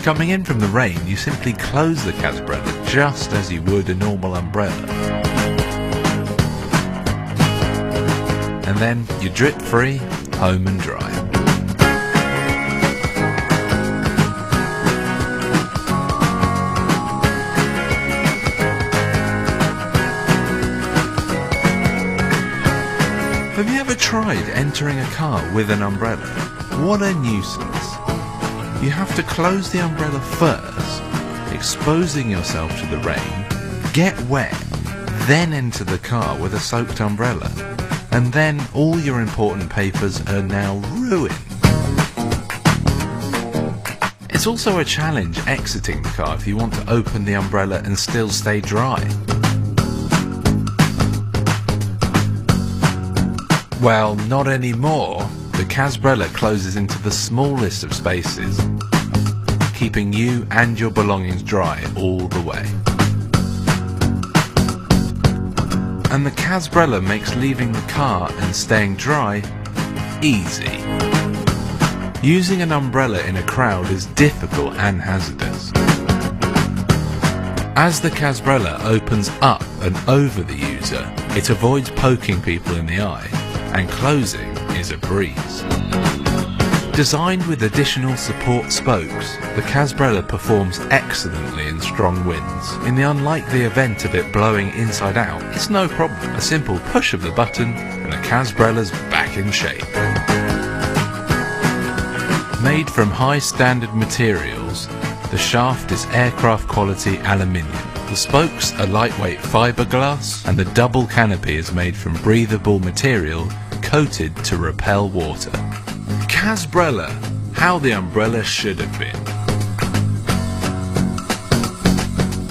Coming in from the rain, you simply close the Casbrella just as you would a normal umbrella. And then you're drip free, home and dry. Have you ever tried entering a car with an umbrella? What a nuisance. You have to close the umbrella first, exposing yourself to the rain, get wet, then enter the car with a soaked umbrella, and then all your important papers are now ruined. It's also a challenge exiting the car if you want to open the umbrella and still stay dry. Well, not anymore. The Casbrella closes into the smallest of spaces, keeping you and your belongings dry all the way. And the Casbrella makes leaving the car and staying dry easy. Using an umbrella in a crowd is difficult and hazardous. As the Casbrella opens up and over the user, it avoids poking people in the eye, and closing is a breeze. Designed with additional support spokes, the Casbrella performs excellently in strong winds. In the unlikely event of it blowing inside out, it's no problem. A simple push of the button and the Casbrella's back in shape. Made from high standard materials, the shaft is aircraft quality aluminium. The spokes are lightweight fiberglass, and the double canopy is made from breathable material coated to repel water. Casbrella, how the umbrella should have been.